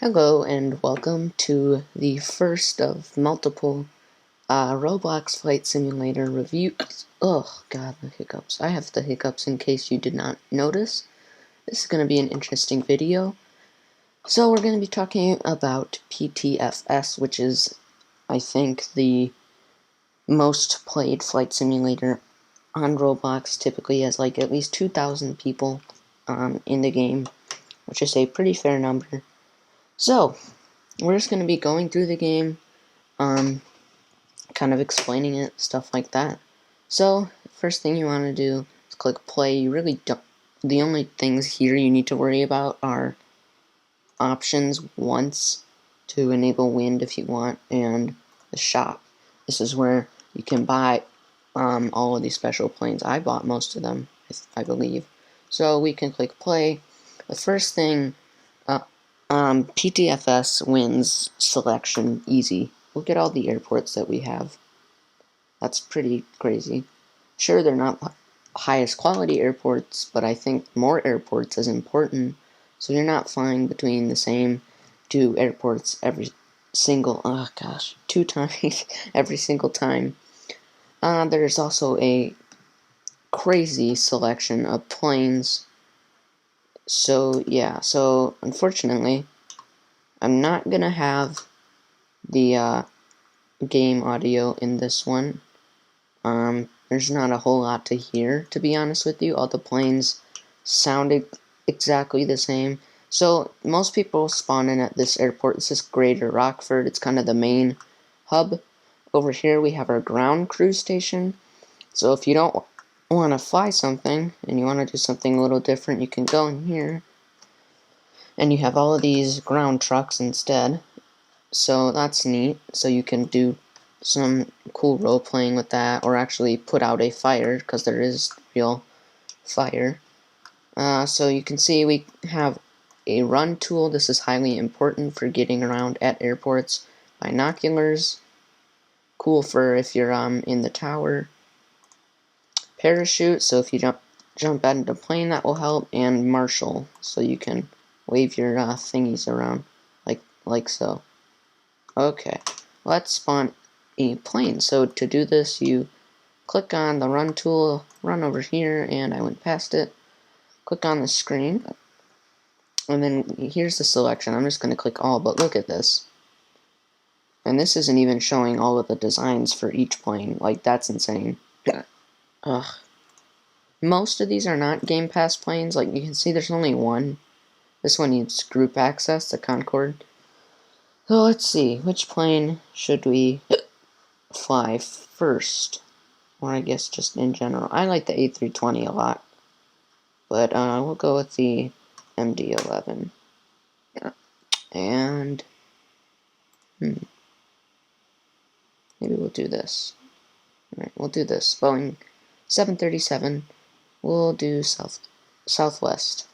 Hello and welcome to the first of multiple Roblox Flight Simulator reviews. Oh god, the hiccups. I have the hiccups in case you did not notice. This is going to be an interesting video. So we're going to be talking about PTFS, which is, I think, the most played flight simulator on Roblox. Typically has like at least 2,000 people in the game, which is a pretty fair number. So, we're just going to be going through the game, kind of explaining it, stuff like that. So, first thing you want to do is click play. You really don't, the only things here you need to worry about are options once to enable wind if you want, and the shop. This is where you can buy all of these special planes. I bought most of them, I believe. So we can click play. The first thing, PTFS wins selection easy. Look at all the airports that we have. That's pretty crazy. Sure, they're not highest quality airports, but I think more airports is important. So you're not flying between the same two airports every single, two times every single time. There's also a crazy selection of planes. So yeah, so unfortunately, I'm not gonna have the game audio in this one. There's not a whole lot to hear, to be honest with you. All the planes sounded exactly the same. So most people spawn in at this airport. This is Greater Rockford. It's kind of the main hub. Over here we have our ground crew station. So if you don't want to fly something and you want to do something a little different, you can go in here and you have all of these ground trucks instead. So that's neat. So you can do some cool role playing with that, or actually put out a fire, because there is real fire. So you can see we have a run tool. This is highly important for getting around at airports. Binoculars, cool for if you're in the tower. Parachute, so if you jump out into a plane, that will help. And marshal, so you can wave your thingies around like so. Okay, let's spawn a plane. So to do this, you click on the run tool, run over here, and I went past it. Click on the screen, and then here's the selection. I'm just going to click all, but look at this. And this isn't even showing all of the designs for each plane. Like, that's insane. Ugh. Most of these are not Game Pass planes. Like, you can see there's only one. This one needs group access, the Concorde. So let's see, which plane should we fly first? Or I guess just in general. I like the A320 a lot. But we'll go with the MD-11. And maybe we'll do this. Alright, we'll do this. Boeing 737. We'll do southwest.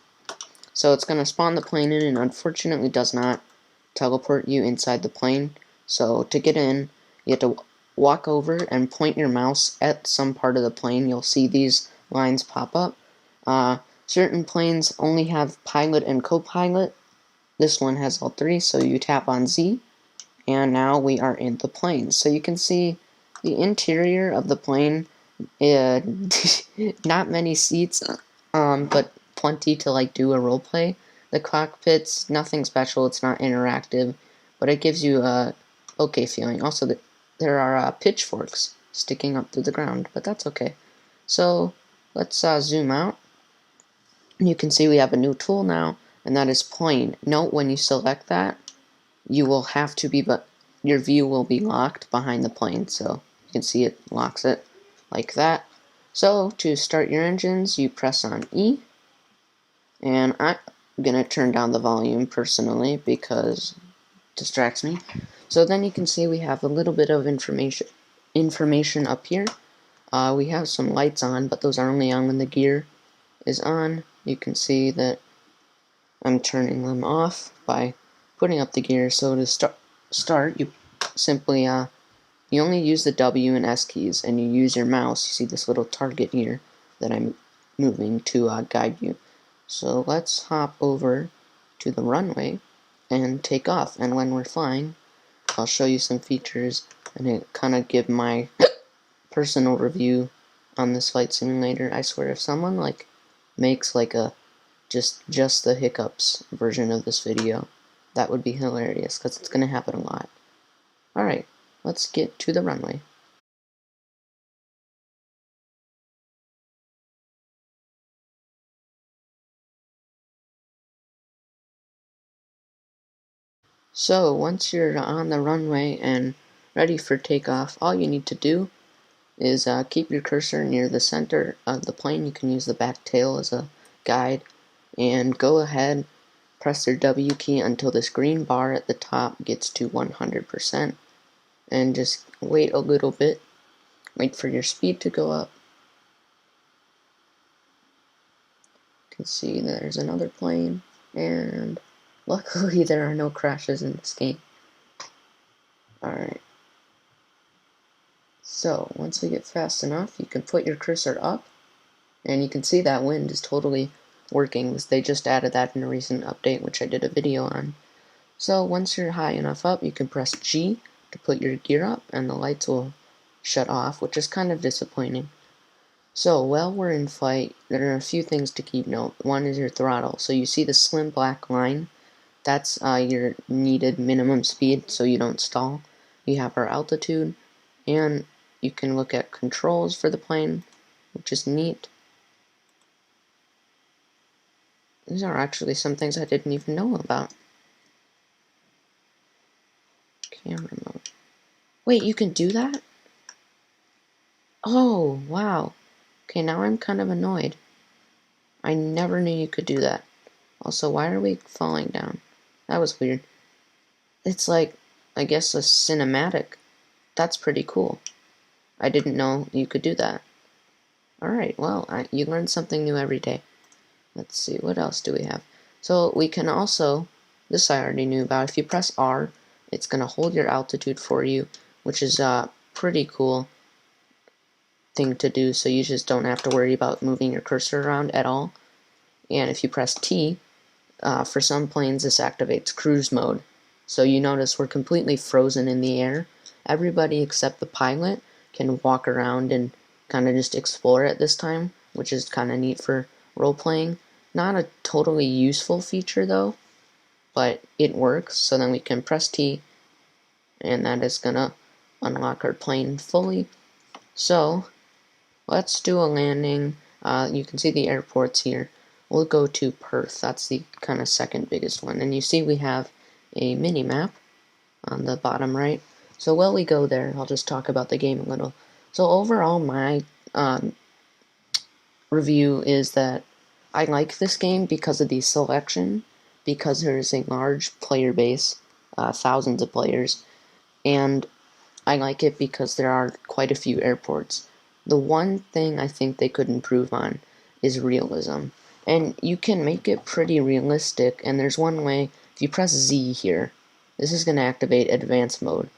So it's going to spawn the plane in, and unfortunately does not teleport you inside the plane. So to get in, you have to walk over and point your mouse at some part of the plane. You'll see these lines pop up. Certain planes only have pilot and co-pilot. This one has all three, so you tap on Z, and now we are in the plane. So you can see the interior of the plane. Not many seats, but plenty to like do a role play. The cockpit's nothing special. It's not interactive, but it gives you a okay feeling. Also, there are pitchforks sticking up through the ground, but that's okay. So let's zoom out. You can see we have a new tool now, and that is plane. Note when you select that, you will have to be, but your view will be locked behind the plane. So you can see it locks it like that. So to start your engines, you press on E, and I'm gonna turn down the volume personally because it distracts me. So then you can see we have a little bit of information up here. We have some lights on, but those are only on when the gear is on. You can see that I'm turning them off by putting up the gear. So to start, you simply you only use the W and S keys, and you use your mouse. You see this little target here that I'm moving to guide you. So let's hop over to the runway, and take off. And when we're flying, I'll show you some features and kind of give my personal review on this flight simulator. I swear, if someone makes a just the hiccups version of this video, that would be hilarious, because it's gonna happen a lot. Alright, let's get to the runway. So, once you're on the runway and ready for takeoff, all you need to do is keep your cursor near the center of the plane. You can use the back tail as a guide, and go ahead, press your W key until this green bar at the top gets to 100%, and just wait a little bit. Wait for your speed to go up. You can see there's another plane, and luckily there are no crashes in this game. Alright. So, once we get fast enough, you can put your cursor up, and you can see that wind is totally working. They just added that in a recent update, which I did a video on. So, once you're high enough up, you can press G to put your gear up, and the lights will shut off, which is kind of disappointing. So, while we're in flight, there are a few things to keep note. One is your throttle. So, you see the slim black line? That's your needed minimum speed, so you don't stall. You have our altitude, and you can look at controls for the plane, which is neat. These are actually some things I didn't even know about. Camera mode. Wait, you can do that? Oh, wow. Okay, now I'm kind of annoyed. I never knew you could do that. Also, why are we falling down? That was weird. It's like, I guess, a cinematic. That's pretty cool. I didn't know you could do that. Alright, well, you learn something new every day. Let's see, what else do we have? So we can also, this I already knew about, if you press R, it's going to hold your altitude for you, which is a pretty cool thing to do, so you just don't have to worry about moving your cursor around at all. And if you press T, for some planes this activates cruise mode. So you notice we're completely frozen in the air. Everybody except the pilot can walk around and kind of just explore at this time, which is kind of neat for role-playing. Not a totally useful feature though, but it works. So then we can press T, and that is gonna unlock our plane fully. So let's do a landing. You can see the airports here. We'll go to Perth. That's the kind of second biggest one. And you see we have a mini map on the bottom right. So while we go there, I'll just talk about the game a little. So overall, my review is that I like this game because of the selection, because there's a large player base, thousands of players, and I like it because there are quite a few airports. The one thing I think they could improve on is realism. And you can make it pretty realistic, and there's one way. If you press Z here, this is going to activate advanced mode.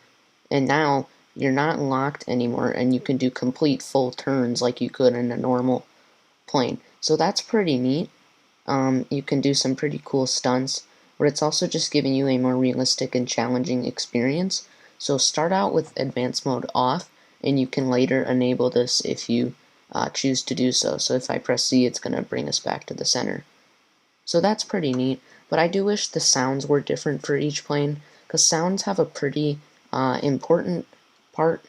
And now you're not locked anymore, and you can do complete full turns like you could in a normal plane. So that's pretty neat. You can do some pretty cool stunts, but it's also just giving you a more realistic and challenging experience. So start out with advanced mode off, and you can later enable this if you choose to do so. So if I press C, it's going to bring us back to the center. So that's pretty neat, but I do wish the sounds were different for each plane, because sounds have a pretty important part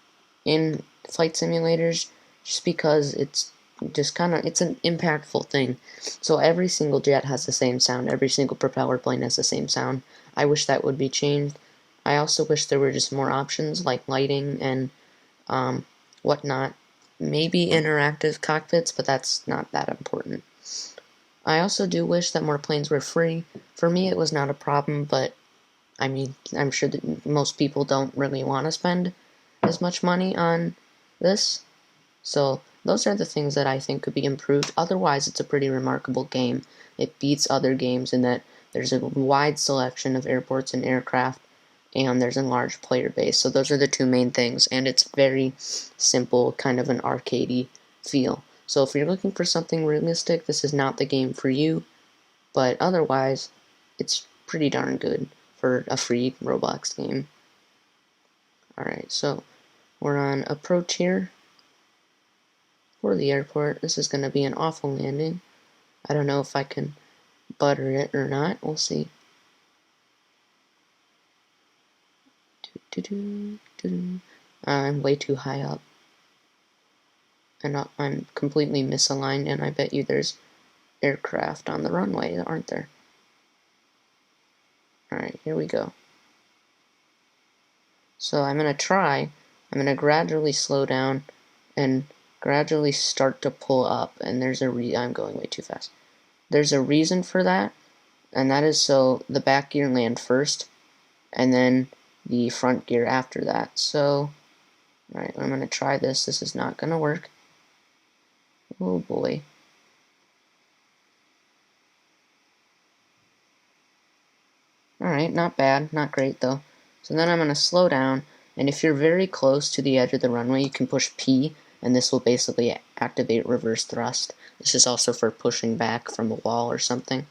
in flight simulators, just because it's just it's an impactful thing. So every single jet has the same sound, every single propeller plane has the same sound. I wish that would be changed. I also wish there were just more options like lighting and whatnot. Maybe interactive cockpits, but that's not that important. I also do wish that more planes were free. For me, it was not a problem, but I mean, I'm sure that most people don't really want to spend as much money on this. So those are the things that I think could be improved. Otherwise, it's a pretty remarkable game. It beats other games in that there's a wide selection of airports and aircraft, and there's a large player base. So those are the two main things, and it's very simple, kind of an arcadey feel. So if you're looking for something realistic, this is not the game for you, but otherwise, it's pretty darn good for for a free Roblox game. Alright, so we're on approach here for the airport. This is going to be an awful landing. I don't know if I can butter it or not. We'll see. I'm way too high up. And I'm completely misaligned, and I bet you there's aircraft on the runway, aren't there? Alright, here we go. So I'm going to gradually slow down and gradually start to pull up, and I'm going way too fast. There's a reason for that, and that is so the back gear land first, and then the front gear after that. So, alright, I'm going to try this. This is not going to work. Oh boy. Alright, not bad, not great though. So then I'm going to slow down, and if you're very close to the edge of the runway, you can push P, and this will basically activate reverse thrust. This is also for pushing back from a wall or something.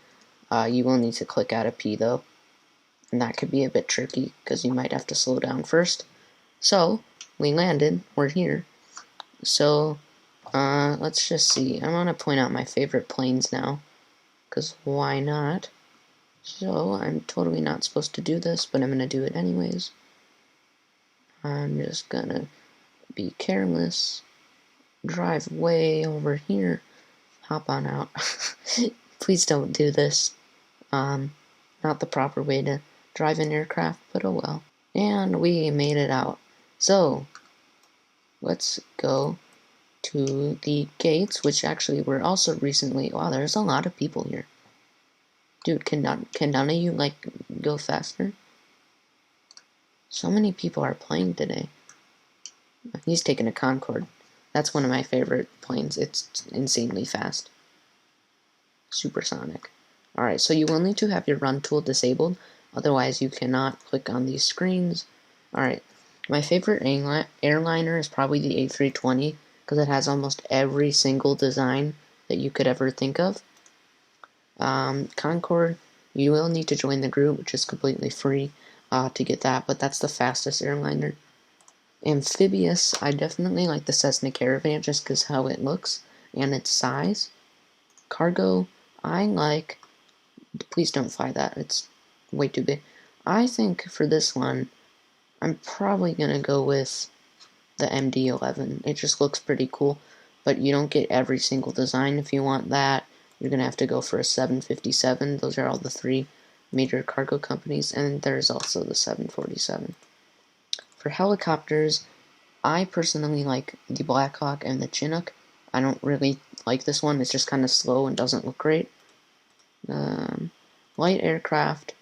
You will need to click out of P though, and that could be a bit tricky because you might have to slow down first. So, we landed, we're here. So, let's just see. I want to point out my favorite planes now, because why not? So, I'm totally not supposed to do this, but I'm going to do it anyways. I'm just going to be careless, drive way over here, hop on out. Please don't do this. Not the proper way to drive an aircraft, but oh well. And we made it out. So, let's go to the gates, which actually were also recently... Wow, there's a lot of people here. Dude, can none of you, like, go faster? So many people are playing today. He's taking a Concorde. That's one of my favorite planes. It's insanely fast. Supersonic. Alright, so you will need to have your run tool disabled, otherwise you cannot click on these screens. Alright, my favorite airliner is probably the A320, because it has almost every single design that you could ever think of. Concorde, you will need to join the group, which is completely free to get that, but that's the fastest airliner. Amphibious, I definitely like the Cessna Caravan just because how it looks and its size. Cargo, I like... Please don't fly that, it's way too big. I think for this one, I'm probably going to go with the MD-11. It just looks pretty cool, but you don't get every single design. If you want that, you're going to have to go for a 757. Those are all the three major cargo companies, and there's also the 747. For helicopters, I personally like the Blackhawk and the Chinook. I don't really like this one. It's just kind of slow and doesn't look great. Light aircraft,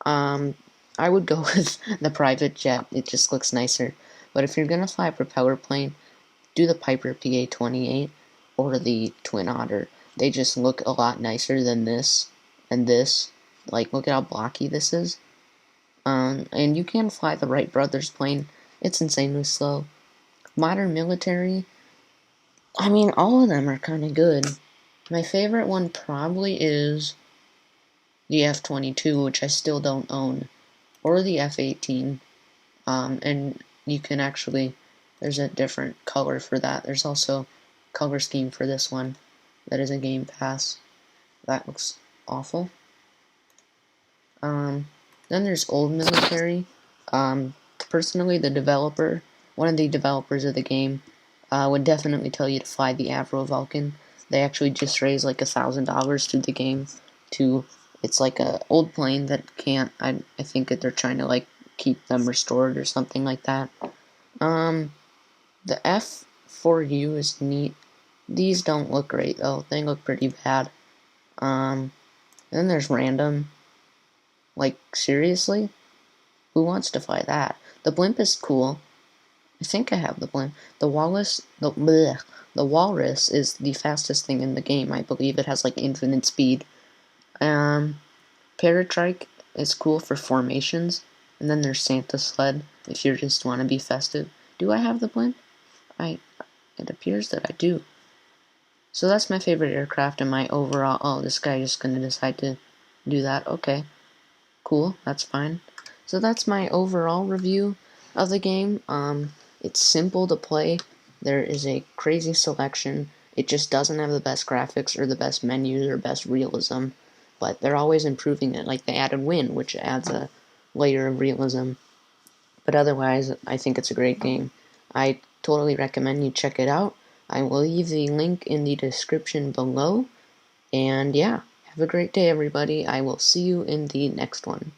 I would go with the private jet. It just looks nicer. But if you're going to fly a propeller plane, do the Piper PA-28 or the Twin Otter. They just look a lot nicer than this and this. Like, look at how blocky this is. And you can fly the Wright Brothers plane. It's insanely slow. Modern military, I mean, all of them are kind of good. My favorite one probably is the F-22, which I still don't own, or the F-18. And you can actually, there's a different color for that. There's also color scheme for this one that is a Game Pass. That looks awful. Then there's old military. Personally, one of the developers of the game, would definitely tell you to fly the Avro Vulcan. They actually just raised like $1,000 through the game it's like a old plane that can't, I think that they're trying to like keep them restored or something like that. The F4U is neat. These don't look great though. They look pretty bad. Then there's random. Like, seriously? Who wants to fly that? The blimp is cool. I think I have the blimp. The walrus is the fastest thing in the game. I believe it has like infinite speed. Paratrike is cool for formations. And then there's Santa Sled if you just want to be festive. Do I have the blimp? It appears that I do. So that's my favorite aircraft and my overall... Oh, this guy is going to decide to do that. Okay. Cool, that's fine. So that's my overall review of the game. It's simple to play. There is a crazy selection. It just doesn't have the best graphics or the best menus or best realism, but they're always improving it. Like they added Wind, which adds a layer of realism. But otherwise, I think it's a great game. I totally recommend you check it out. I will leave the link in the description below. And yeah, have a great day, everybody. I will see you in the next one.